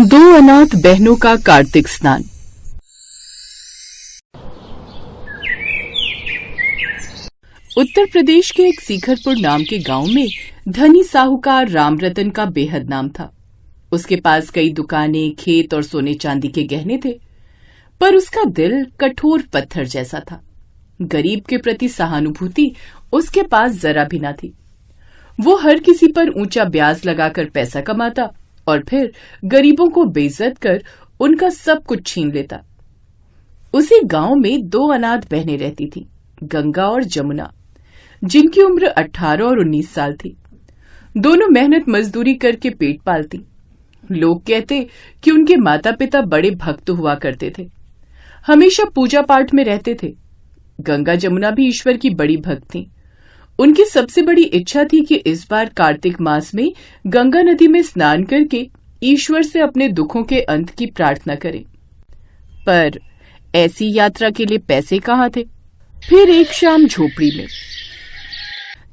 दो अनाथ बहनों का कार्तिक स्नान। उत्तर प्रदेश के एक सीखरपुर नाम के गांव में धनी साहूकार रामरतन का बेहद नाम था। उसके पास कई दुकानें, खेत और सोने चांदी के गहने थे, पर उसका दिल कठोर पत्थर जैसा था। गरीब के प्रति सहानुभूति उसके पास जरा भी न थी। वो हर किसी पर ऊंचा ब्याज लगाकर पैसा कमाता और फिर गरीबों को बेइज्जत कर उनका सब कुछ छीन लेता। उसी गांव में दो अनाथ बहनें रहती थीं, गंगा और जमुना, जिनकी उम्र 18 और 19 साल थी। दोनों मेहनत मजदूरी करके पेट पालती। लोग कहते कि उनके माता पिता बड़े भक्त हुआ करते थे, हमेशा पूजा पाठ में रहते थे। गंगा जमुना भी ईश्वर की बड़ी भक्त थीं। उनकी सबसे बड़ी इच्छा थी कि इस बार कार्तिक मास में गंगा नदी में स्नान करके ईश्वर से अपने दुखों के अंत की प्रार्थना करें। पर ऐसी यात्रा के लिए पैसे कहाँ थे। फिर एक शाम झोपड़ी में,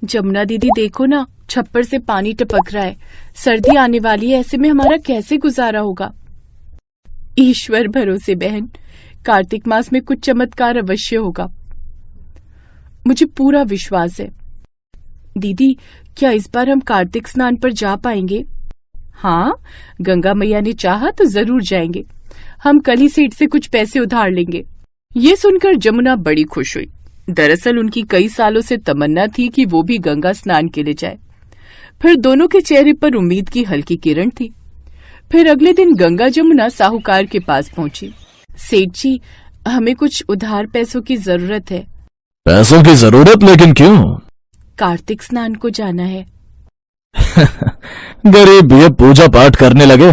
जमुना दीदी देखो ना, छप्पर से पानी टपक रहा है, सर्दी आने वाली है, ऐसे में हमारा कैसे गुजारा होगा। ईश्वर भरोसे बहन, कार्तिक मास में कुछ चमत्कार अवश्य होगा, मुझे पूरा विश्वास है। दीदी, क्या इस बार हम कार्तिक स्नान पर जा पाएंगे? हाँ, गंगा मैया ने चाहा तो जरूर जाएंगे। हम कल ही सेठ से कुछ पैसे उधार लेंगे। ये सुनकर जमुना बड़ी खुश हुई। दरअसल उनकी कई सालों से तमन्ना थी कि वो भी गंगा स्नान के लिए जाए। फिर दोनों के चेहरे पर उम्मीद की हल्की किरण थी। फिर अगले दिन गंगा जमुना साहूकार के पास पहुंची। सेठ जी, हमें कुछ उधार पैसों की जरूरत है। पैसों की जरूरत? लेकिन क्यों? कार्तिक स्नान को जाना है। गरीब ये पूजा पाठ करने लगे।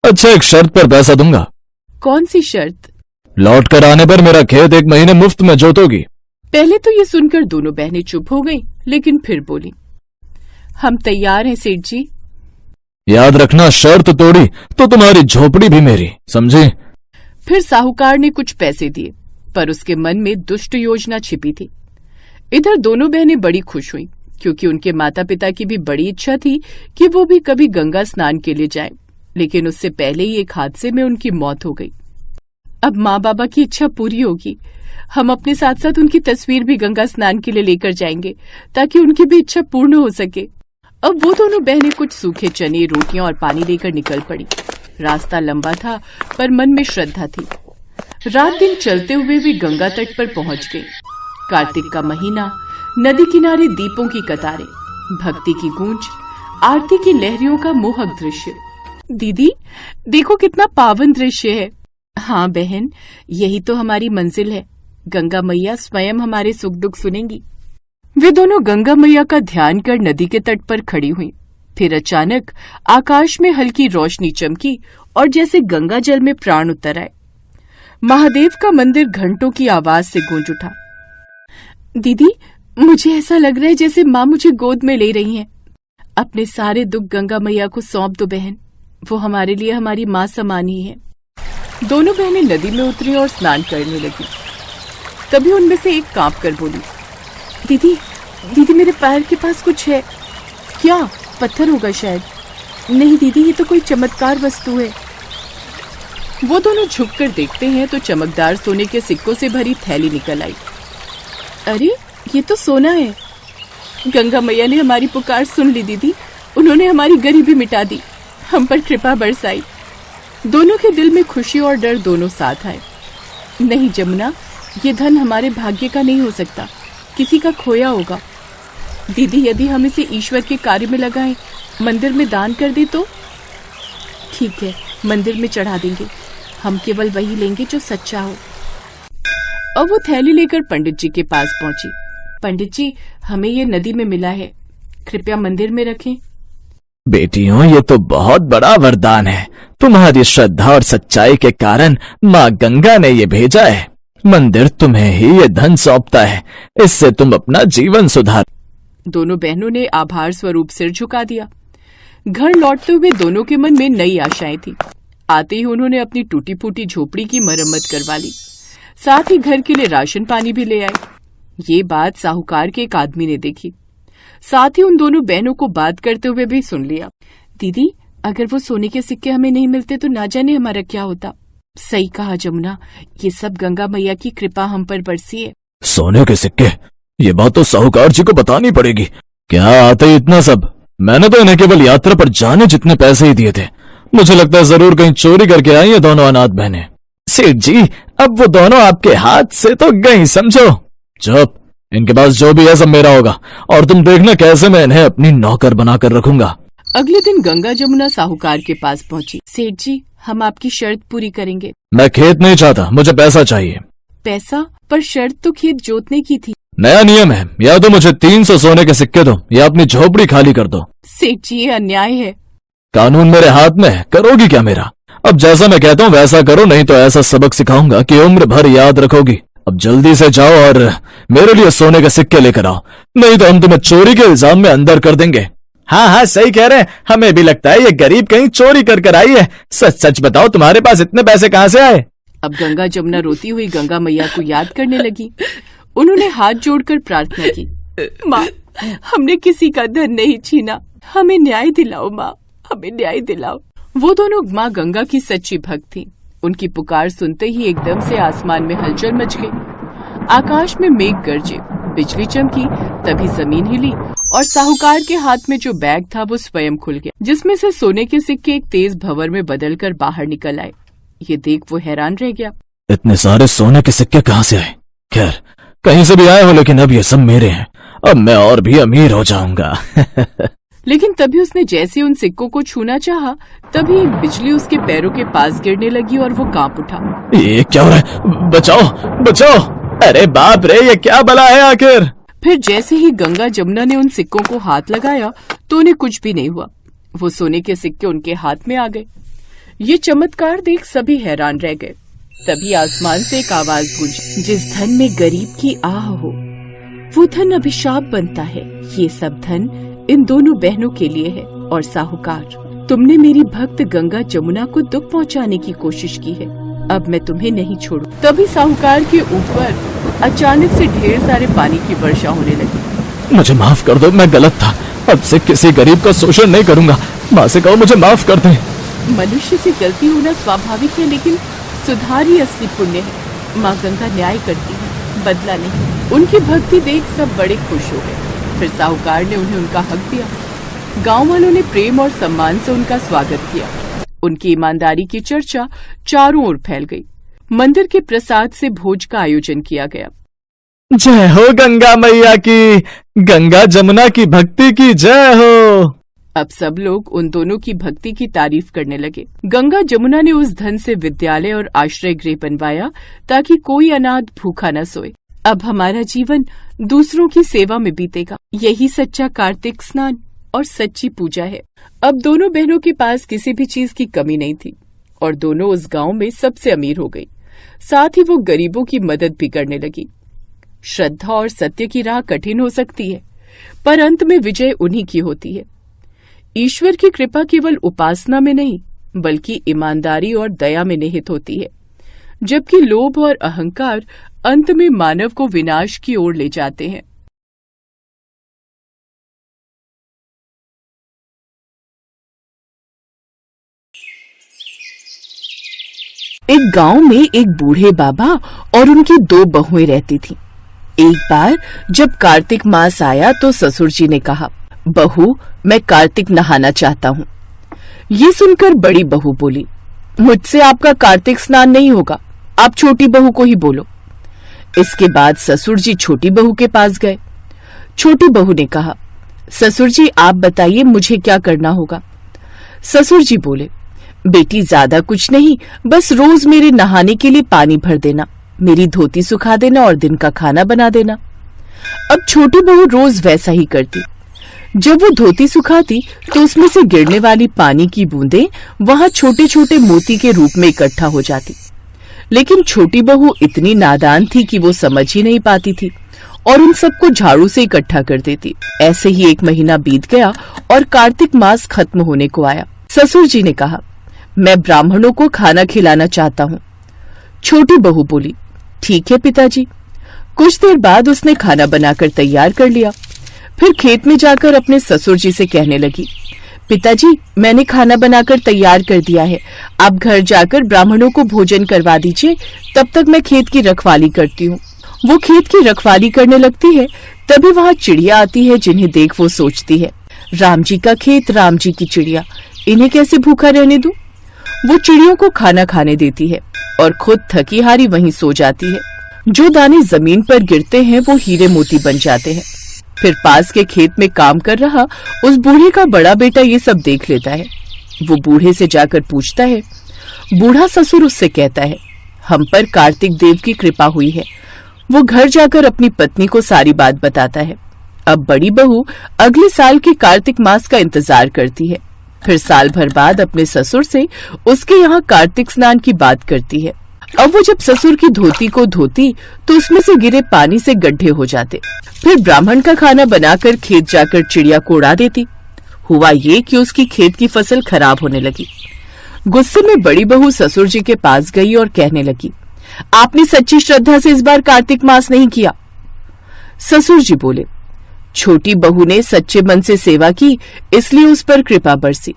अच्छा, एक शर्त पर पैसा दूंगा। कौन सी शर्त? लौट कर आने पर मेरा खेत 1 महीने मुफ्त में जोतोगी। पहले तो ये सुनकर दोनों बहनें चुप हो गईं, लेकिन फिर बोली, हम तैयार हैं सेठ जी। याद रखना, शर्त तोड़ी तो तुम्हारी झोपड़ी भी मेरी, समझी? फिर साहूकार ने कुछ पैसे दिए, पर उसके मन में दुष्ट योजना छिपी थी। इधर दोनों बहनें बड़ी खुश हुईं, क्योंकि उनके माता पिता की भी बड़ी इच्छा थी कि वो भी कभी गंगा स्नान के लिए जाएं, लेकिन उससे पहले ही एक हादसे में उनकी मौत हो गई। अब माँ बाबा की इच्छा पूरी होगी। हम अपने साथ साथ उनकी तस्वीर भी गंगा स्नान के लिए लेकर जाएंगे, ताकि उनकी भी इच्छा पूर्ण हो सके। अब वो दोनों बहनें कुछ सूखे चने, रोटियां और पानी लेकर निकल पड़ी। रास्ता लंबा था, पर मन में श्रद्धा थी। रात दिन चलते हुए वे गंगा तट पर पहुंच गए। कार्तिक का महीना, नदी किनारे दीपों की कतारें, भक्ति की गूंज, आरती की लहरियों का मोहक दृश्य। दीदी देखो, कितना पावन दृश्य है। हाँ बहन, यही तो हमारी मंजिल है। गंगा मैया स्वयं हमारे सुख दुख सुनेंगी। वे दोनों गंगा मैया का ध्यान कर नदी के तट पर खड़ी हुई। फिर अचानक आकाश में हल्की रोशनी चमकी और जैसे गंगा जल में प्राण उतर आए। महादेव का मंदिर घंटों की आवाज से गूंज उठा। दीदी, मुझे ऐसा लग रहा है जैसे माँ मुझे गोद में ले रही हैं। अपने सारे दुख गंगा मैया को सौंप दो बहन, वो हमारे लिए हमारी माँ समान ही है। दोनों बहनें नदी में उतरी और स्नान करने लगी। तभी उनमें से एक कांप कर बोली, दीदी दीदी, मेरे पैर के पास कुछ है। क्या? पत्थर होगा शायद। नहीं दीदी, ये तो कोई चमत्कार वस्तु है। वो दोनों झुककर देखते हैं तो चमकदार सोने के सिक्कों से भरी थैली निकल आई। अरे, ये तो सोना है। गंगा मैया ने हमारी पुकार सुन ली दीदी, उन्होंने हमारी गरीबी मिटा दी, हम पर कृपा बरसाई। दोनों के दिल में खुशी और डर दोनों साथ आए। नहीं जमुना, ये धन हमारे भाग्य का नहीं हो सकता, किसी का खोया होगा। दीदी, यदि हम इसे ईश्वर के कार्य में लगाएं, मंदिर में दान कर दे तो? ठीक है, मंदिर में चढ़ा देंगे। हम केवल वही लेंगे जो सच्चा हो। अब वो थैली लेकर पंडित जी के पास पहुंची। पंडित जी, हमें ये नदी में मिला है, कृपया मंदिर में रखें। बेटियों, ये तो बहुत बड़ा वरदान है। तुम्हारी श्रद्धा और सच्चाई के कारण माँ गंगा ने ये भेजा है। मंदिर तुम्हें ही ये धन सौंपता है, इससे तुम अपना जीवन सुधार। दोनों बहनों ने आभार स्वरूप सिर झुका दिया। घर लौटते हुए दोनों के मन में नई आशाएं थी। आते ही उन्होंने अपनी टूटी फूटी झोपड़ी की मरम्मत करवा ली, साथ ही घर के लिए राशन पानी भी ले आए। ये बात साहूकार के एक आदमी ने देखी। साथ ही उन दोनों बहनों को बात करते हुए भी सुन लिया। दीदी, अगर वो सोने के सिक्के हमें नहीं मिलते तो ना जाने हमारा क्या होता। सही कहा जमुना, ये सब गंगा मैया की कृपा हम पर बरसी है। सोने के सिक्के? ये बात तो साहूकार जी को बतानी पड़ेगी। क्या आते ही इतना सब? मैंने तो इन्हें केवल यात्रा पर जाने जितने पैसे ही दिए थे। मुझे लगता है जरूर कहीं चोरी करके आई है दोनों अनाथ बहनें। सेठ जी, अब वो दोनों आपके हाथ से तो गई समझो। चुप, इनके पास जो भी है सब मेरा होगा, और तुम देखना कैसे मैं इन्हें अपनी नौकर बनाकर रखूंगा। अगले दिन गंगा जमुना साहूकार के पास पहुंची। सेठ जी, हम आपकी शर्त पूरी करेंगे। मैं खेत नहीं चाहता, मुझे पैसा चाहिए। पैसा? पर शर्त तो खेत जोतने की थी। नया नियम है, या तो मुझे 300 सोने के सिक्के दो या अपनी झोपड़ी खाली कर दो। सेठ जी, ये अन्याय है। कानून मेरे हाथ में है, करोगी क्या मेरा? अब जैसा मैं कहता हूँ वैसा करो, नहीं तो ऐसा सबक सिखाऊंगा कि उम्र भर याद रखोगी। अब जल्दी से जाओ और मेरे लिए सोने के सिक्के लेकर आओ, नहीं तो हम तुम्हें चोरी के इल्जाम में अंदर कर देंगे। हाँ, सही कह रहे हैं, हमें भी लगता है ये गरीब कहीं चोरी कर आई है। सच सच बताओ, तुम्हारे पास इतने पैसे कहाँ से आए? अब गंगा जमुना रोती हुई गंगा मैया को याद करने लगी। उन्होंने हाथ जोड़कर प्रार्थना की, माँ, हमने किसी का धन नहीं छीना, हमें न्याय दिलाओ माँ, हमें न्याय दिलाओ। वो दोनों माँ गंगा की सच्ची भक्त थीं। उनकी पुकार सुनते ही एकदम से आसमान में हलचल मच गई। आकाश में मेघ गरजे, बिजली चमकी, तभी जमीन हिली और साहूकार के हाथ में जो बैग था वो स्वयं खुल गया, जिसमें से सोने के सिक्के एक तेज भंवर में बदलकर बाहर निकल आए। ये देख वो हैरान रह गया। इतने सारे सोने के सिक्के कहाँ से आए? खैर, कहीं से भी आए हो, लेकिन अब ये सब मेरे हैं। अब मैं और भी अमीर हो जाऊंगा। लेकिन तभी उसने जैसे उन सिक्कों को छूना चाहा, तभी एक बिजली उसके पैरों के पास गिरने लगी और वो कांप उठा। ये क्या हो रहा है? बचाओ बचाओ! अरे बाप रे, ये क्या बला है आखिर? फिर जैसे ही गंगा जमुना ने उन सिक्कों को हाथ लगाया तो उन्हें कुछ भी नहीं हुआ। वो सोने के सिक्के उनके हाथ में आ गए। ये चमत्कार देख सभी हैरान रह गए। तभी आसमान से एक आवाज गूंजी, जिस धन में गरीब की आह हो वो धन अभिशाप बनता है। ये सब धन इन दोनों बहनों के लिए है। और साहूकार, तुमने मेरी भक्त गंगा जमुना को दुख पहुंचाने की कोशिश की है, अब मैं तुम्हें नहीं छोड़ू। तभी साहूकार के ऊपर अचानक से ढेर सारे पानी की वर्षा होने लगी। मुझे माफ कर दो, मैं गलत था। अब से किसी गरीब का शोषण नहीं करूंगा। माँ से कहो मुझे माफ कर दें। मनुष्य से गलती होना स्वाभाविक है, लेकिन सुधार ही असली पुण्य है। माँ गंगा न्याय करती है, बदला नहीं। उनकी भक्ति देख सब बड़े खुश हो गए। फिर साहूकार ने उन्हें उनका हक दिया। गांव वालों ने प्रेम और सम्मान से उनका स्वागत किया। उनकी ईमानदारी की चर्चा चारों ओर फैल गई। मंदिर के प्रसाद से भोज का आयोजन किया गया। जय हो गंगा मैया की, गंगा जमुना की भक्ति की जय हो। अब सब लोग उन दोनों की भक्ति की तारीफ करने लगे। गंगा जमुना ने उस धन से विद्यालय और आश्रय गृह बनवाया ताकि कोई अनाथ भूखा न सोए। अब हमारा जीवन दूसरों की सेवा में बीतेगा। यही सच्चा कार्तिक स्नान और सच्ची पूजा है। अब दोनों बहनों के पास किसी भी चीज की कमी नहीं थी और दोनों उस गांव में सबसे अमीर हो गई। साथ ही वो गरीबों की मदद भी करने लगी। श्रद्धा और सत्य की राह कठिन हो सकती है, पर अंत में विजय उन्हीं की होती है। ईश्वर की कृपा केवल उपासना में नहीं, बल्कि ईमानदारी और दया में निहित होती है, जबकि लोभ और अहंकार अंत में मानव को विनाश की ओर ले जाते हैं। एक गांव में एक बूढ़े बाबा और उनकी 2 बहुएं रहती थीं। एक बार जब कार्तिक मास आया तो ससुर जी ने कहा, बहू, मैं कार्तिक नहाना चाहता हूँ। ये सुनकर बड़ी बहू बोली, मुझसे आपका कार्तिक स्नान नहीं होगा, आप छोटी बहू को ही बोलो। इसके बाद ससुर जी छोटी बहू के पास गए। छोटी बहू ने कहा, ससुर जी आप बताइए मुझे क्या करना होगा। ससुर जी बोले, बेटी ज्यादा कुछ नहीं, बस रोज मेरे नहाने के लिए पानी भर देना, मेरी धोती सुखा देना और दिन का खाना बना देना। अब छोटी बहू रोज वैसा ही करती। जब वो धोती सुखाती तो उसमें से गिरने वाली पानी की बूंदें वहां छोटे छोटे मोती के रूप में इकट्ठा हो जाती। लेकिन छोटी बहू इतनी नादान थी कि वो समझ ही नहीं पाती थी और उन सबको झाड़ू से इकट्ठा कर देती। ऐसे ही 1 महीना बीत गया और कार्तिक मास खत्म होने को आया। ससुर जी ने कहा, मैं ब्राह्मणों को खाना खिलाना चाहता हूँ। छोटी बहू बोली, ठीक है पिताजी। कुछ देर बाद उसने खाना बनाकर तैयार कर लिया। फिर खेत में जाकर अपने ससुर जी से कहने लगी, पिताजी, मैंने खाना बनाकर तैयार कर दिया है। आप घर जाकर ब्राह्मणों को भोजन करवा दीजिए, तब तक मैं खेत की रखवाली करती हूँ। वो खेत की रखवाली करने लगती है, तभी वहाँ चिड़िया आती है, जिन्हें देख वो सोचती है, राम जी का खेत, राम जी की चिड़िया, इन्हें कैसे भूखा रहने दूं? वो चिड़ियों को खाना खाने देती है और खुद थकी हारी वहीं सो जाती है। जो दाने जमीन पर गिरते हैं वो हीरे मोती बन जाते हैं। फिर पास के खेत में काम कर रहा उस बूढ़े का बड़ा बेटा ये सब देख लेता है। वो बूढ़े से जाकर पूछता है। बूढ़ा ससुर उससे कहता है, हम पर कार्तिक देव की कृपा हुई है। वो घर जाकर अपनी पत्नी को सारी बात बताता है। अब बड़ी बहू अगले साल के कार्तिक मास का इंतजार करती है। फिर साल भर बाद अपने ससुर से उसके यहाँ कार्तिक स्नान की बात करती है। अब वो जब ससुर की धोती को धोती तो उसमें से गिरे पानी से गड्ढे हो जाते। फिर ब्राह्मण का खाना बनाकर खेत जाकर चिड़िया को उड़ा देती। हुआ ये कि उसकी खेत की फसल खराब होने लगी। गुस्से में बड़ी बहू ससुर जी के पास गई और कहने लगी, आपने सच्ची श्रद्धा से इस बार कार्तिक मास नहीं किया। ससुर जी बोले, छोटी बहू ने सच्चे मन से सेवा की, इसलिए उस पर कृपा बरसी,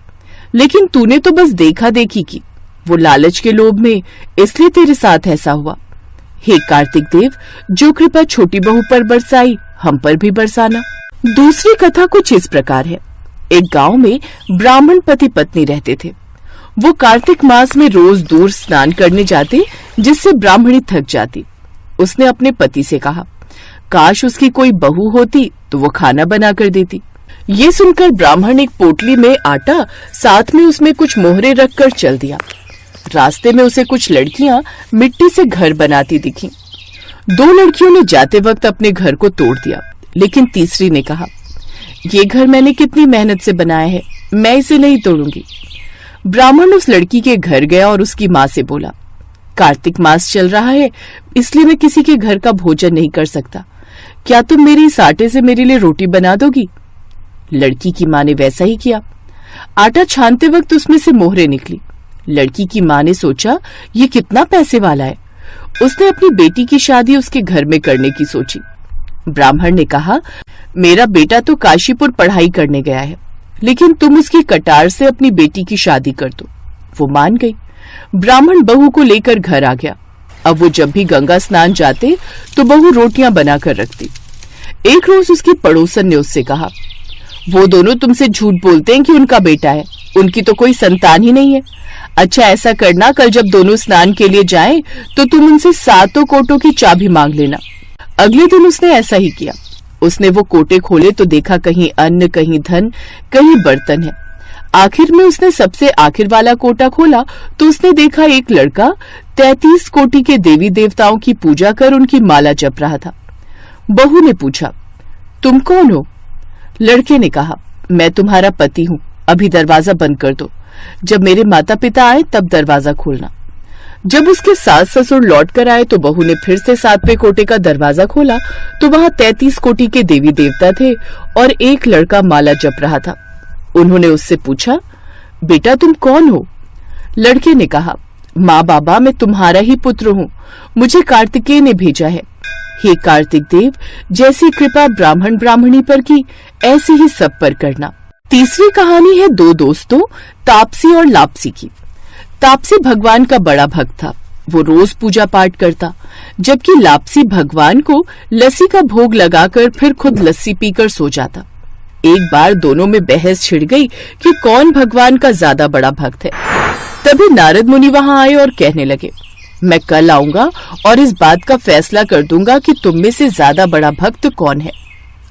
लेकिन तूने तो बस देखा देखी की, वो लालच के लोभ में, इसलिए तेरे साथ ऐसा हुआ। हे कार्तिक देव, जो कृपा छोटी बहू पर बरसाई, हम पर भी बरसाना। दूसरी कथा कुछ इस प्रकार है। एक गांव में ब्राह्मण पति पत्नी रहते थे। वो कार्तिक मास में रोज दूर स्नान करने जाते, जिससे ब्राह्मणी थक जाती। उसने अपने पति से कहा, काश उसकी कोई बहू होती तो वो खाना बना कर देती। ये सुनकर ब्राह्मण एक पोटली में आटा, साथ में उसमें कुछ मोहरे रखकर चल दिया। रास्ते में उसे कुछ लड़कियां मिट्टी से घर बनाती दिखीं। 2 लड़कियों ने जाते वक्त अपने घर को तोड़ दिया, लेकिन तीसरी ने कहा, ये घर मैंने कितनी मेहनत से बनाया है, मैं इसे नहीं तोड़ूंगी। ब्राह्मण उस लड़की के घर गया और उसकी माँ से बोला, कार्तिक मास चल रहा है, इसलिए मैं किसी के घर का भोजन नहीं कर सकता। क्या तुम मेरे इस आटे से मेरे लिए रोटी बना दोगी? लड़की की माँ ने वैसा ही किया। आटा छानते वक्त उसमें से मोहरे निकली। लड़की की माँ ने सोचा, ये कितना पैसे वाला है। उसने अपनी बेटी की शादी उसके घर में करने की सोची। ब्राह्मण ने कहा, मेरा बेटा तो काशीपुर पढ़ाई करने गया है, लेकिन तुम उसकी कटार से अपनी बेटी की शादी कर दो। वो मान गई। ब्राह्मण बहू को लेकर घर आ गया। अब वो जब भी गंगा स्नान जाते तो बहू रोटियां बनाकर रखती। एक रोज उसकी पड़ोसन ने उससे कहा, वो दोनों तुमसे झूठ बोलते हैं कि उनका बेटा है, उनकी तो कोई संतान ही नहीं है। अच्छा ऐसा करना, कल जब दोनों स्नान के लिए जाएं, तो तुम उनसे 7 कोटों की चाबी मांग लेना। अगले दिन उसने ऐसा ही किया। उसने वो कोटे खोले तो देखा कहीं अन्न, कहीं धन, कहीं बर्तन है। आखिर में उसने सबसे आखिर वाला कोटा खोला तो उसने देखा एक लड़का 33 कोटि के देवी देवताओं की पूजा कर उनकी माला जप रहा था। बहू ने पूछा, तुम कौन हो? लड़के ने कहा, मैं तुम्हारा पति हूँ, अभी दरवाजा बंद कर दो, जब मेरे माता पिता आए तब दरवाजा खोलना। जब उसके सास ससुर लौट कर आए तो बहू ने फिर से 7वें कोटे का दरवाजा खोला तो वहाँ 33 कोटि के देवी देवता थे और एक लड़का माला जप रहा था। उन्होंने उससे पूछा, बेटा तुम कौन हो? लड़के ने कहा, माँ बाबा, मैं तुम्हारा ही पुत्र हूँ, मुझे कार्तिकेय ने भेजा है। हे कार्तिक देव, जैसी कृपा ब्राह्मण ब्राह्मणी पर की, ऐसी ही सब पर करना। तीसरी कहानी है 2 दोस्तों, तापसी और लापसी की। तापसी भगवान का बड़ा भक्त था। वो रोज पूजा पाठ करता, जबकि लापसी भगवान को लस्सी का भोग लगाकर फिर खुद लस्सी पीकर सो जाता। एक बार दोनों में बहस छिड़ गई कि कौन भगवान का ज्यादा बड़ा भक्त है। तभी नारद मुनि वहां आए और कहने लगे, मैं कल आऊंगा और इस बात का फैसला कर दूंगा कि तुम में से ज्यादा बड़ा भक्त कौन है।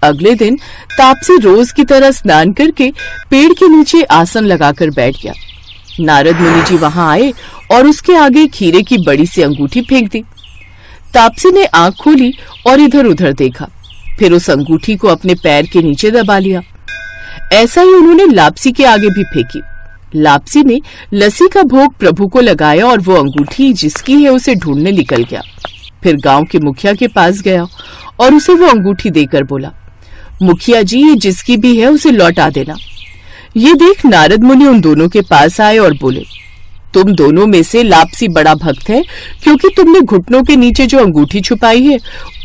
अगले दिन तापसी रोज की तरह स्नान करके पेड़ के नीचे आसन लगाकर बैठ गया। नारद मुनि जी वहां आए और उसके आगे खीरे की बड़ी सी अंगूठी फेंक दी। तापसी ने आंख खोली और इधर उधर देखा, फिर उस अंगूठी को अपने पैर के नीचे दबा लिया। ऐसा ही उन्होंने लापसी के आगे भी फेंकी। लापसी ने लस्सी का भोग प्रभु को लगाया और वो अंगूठी जिसकी है उसे ढूंढने निकल गया। फिर गांव के मुखिया के पास गया और उसे वो अंगूठी देकर बोला, मुखिया जी, ये जिसकी भी है उसे लौटा देना। ये देख नारद मुनि उन दोनों के पास आए और बोले, तुम दोनों में से लापसी बड़ा भक्त है, क्योंकि तुमने घुटनों के नीचे जो अंगूठी छुपाई है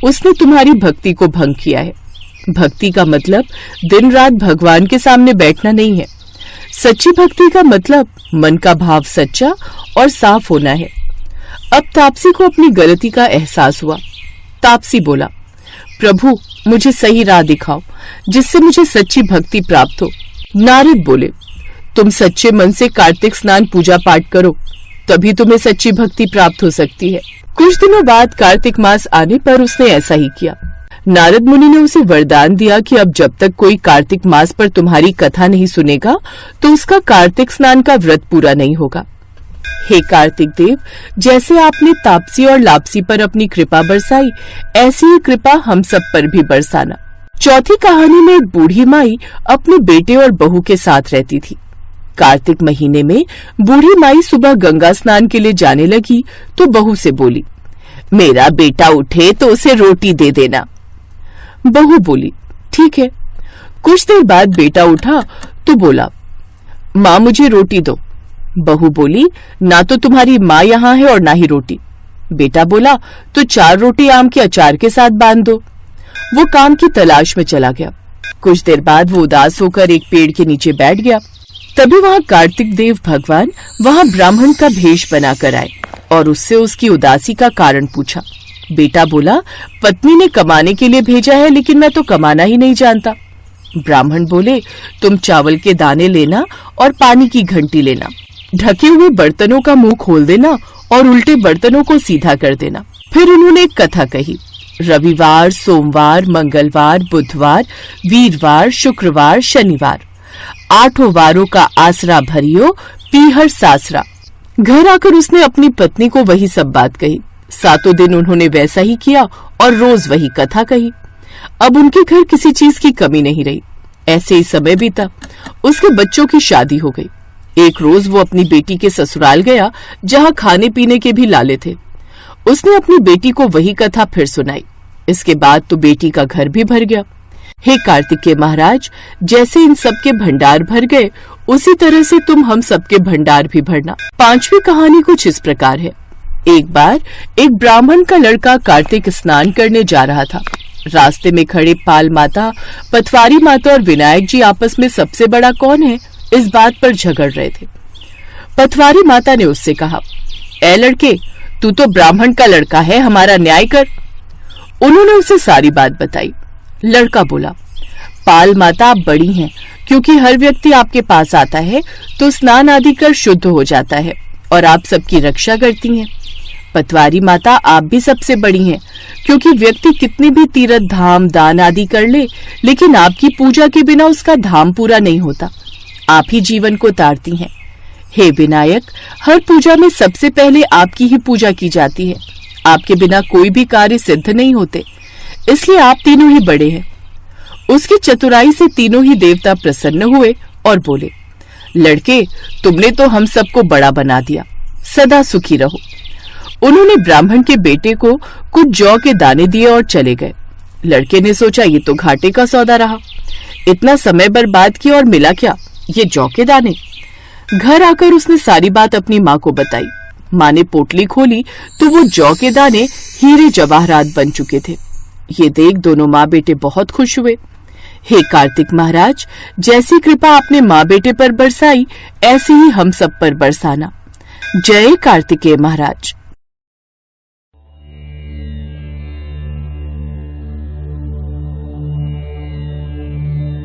उसने तुम्हारी भक्ति को भंग किया है। भक्ति का मतलब दिन रात भगवान के सामने बैठना नहीं है। सच्ची भक्ति का मतलब मन का भाव सच्चा और साफ होना है। अब तापसी को अपनी गलती का एहसास हुआ। तापसी बोला, प्रभु मुझे सही राह दिखाओ जिससे मुझे सच्ची भक्ति प्राप्त हो। नारद बोले, तुम सच्चे मन से कार्तिक स्नान पूजा पाठ करो, तभी तुम्हें सच्ची भक्ति प्राप्त हो सकती है। कुछ दिनों बाद कार्तिक मास आने पर उसने ऐसा ही किया। नारद मुनि ने उसे वरदान दिया कि अब जब तक कोई कार्तिक मास पर तुम्हारी कथा नहीं सुनेगा तो उसका कार्तिक स्नान का व्रत पूरा नहीं होगा। हे कार्तिक देव, जैसे आपने तापसी और लापसी पर अपनी कृपा बरसाई, ऐसी ही कृपा हम सब पर भी बरसाना। चौथी कहानी में एक बूढ़ी माई अपने बेटे और बहू के साथ रहती थी। कार्तिक महीने में बूढ़ी माई सुबह गंगा स्नान के लिए जाने लगी तो बहू से बोली, मेरा बेटा उठे तो उसे रोटी दे देना। बहू बोली, ठीक है। कुछ देर बाद बेटा उठा तो बोला, माँ मुझे रोटी दो। बहू बोली, ना तो तुम्हारी माँ यहाँ है और ना ही रोटी। बेटा बोला, तो 4 रोटी आम के अचार के साथ बांध दो। वो काम की तलाश में चला गया। कुछ देर बाद वो उदास होकर एक पेड़ के नीचे बैठ गया। तभी वहाँ कार्तिक देव भगवान वहाँ ब्राह्मण का भेष बनाकर आए और उससे उसकी उदासी का कारण पूछा। बेटा बोला, पत्नी ने कमाने के लिए भेजा है, लेकिन मैं तो कमाना ही नहीं जानता। ब्राह्मण बोले, तुम चावल के दाने लेना और पानी की घंटी लेना, ढके हुए बर्तनों का मुंह खोल देना और उल्टे बर्तनों को सीधा कर देना। फिर उन्होंने एक कथा कही, रविवार, सोमवार, मंगलवार, बुधवार, वीरवार, शुक्रवार, शनिवार, 8 वारों का आसरा भरियो पीहर सासरा। घर आकर उसने अपनी पत्नी को वही सब बात कही। 7 दिन उन्होंने वैसा ही किया और रोज वही कथा कही। अब उनके घर किसी चीज की कमी नहीं रही। ऐसे ही समय बीता। उसके बच्चों की शादी हो गई। एक रोज वो अपनी बेटी के ससुराल गया, जहाँ खाने पीने के भी लाले थे। उसने अपनी बेटी को वही कथा फिर सुनाई। इसके बाद तो बेटी का घर भी भर गया। हे कार्तिकेय महाराज, जैसे इन सब के भंडार भर गए, उसी तरह से तुम हम सबके भंडार भी भरना। 5वीं कहानी कुछ इस प्रकार है। एक बार एक ब्राह्मण का लड़का कार्तिक स्नान करने जा रहा था। रास्ते में खड़े पाल माता, पटवारी माता और विनायक जी आपस में सबसे बड़ा कौन है, इस बात पर झगड़ रहे थे। पटवारी माता ने उससे कहा, ए लड़के, तू तो ब्राह्मण का लड़का है, हमारा न्याय कर। उन्होंने उसे सारी बात बताई। लड़का बोला, पाल माता आप बड़ी हैं, क्योंकि हर व्यक्ति आपके पास आता है तो स्नान आदि कर शुद्ध हो जाता है और आप सबकी रक्षा करती हैं। पटवारी माता आप भी सबसे बड़ी हैं, क्योंकि व्यक्ति कितनी भी तीर्थ धाम दान आदि कर ले, लेकिन आपकी पूजा के बिना उसका धाम पूरा नहीं होता। आप ही जीवन को तारती हैं। हे विनायक, हर पूजा में सबसे पहले आपकी ही पूजा की जाती है। आपके बिना कोई भी कार्य सिद्ध नहीं होते, इसलिए आप तीनों ही बड़े हैं। उसकी चतुराई से तीनों ही देवता प्रसन्न हुए और बोले, लड़के, तुमने तो हम सबको बड़ा बना दिया, सदा सुखी रहो। उन्होंने ब्राह्मण के बेटे को कुछ जौ के दाने दिए और चले गए। लड़के ने सोचा, ये तो घाटे का सौदा रहा। इतना समय बर्बाद किया और मिला क्या, ये जौ के दाने। घर आकर उसने सारी बात अपनी माँ को बताई। माँ ने पोटली खोली तो वो जौ के दाने हीरे जवाहरात बन चुके थे। ये देख दोनों माँ बेटे बहुत खुश हुए। हे कार्तिक महाराज, जैसी कृपा आपने माँ बेटे पर बरसाई, ऐसी ही हम सब पर बरसाना। जय कार्तिकेय महाराज।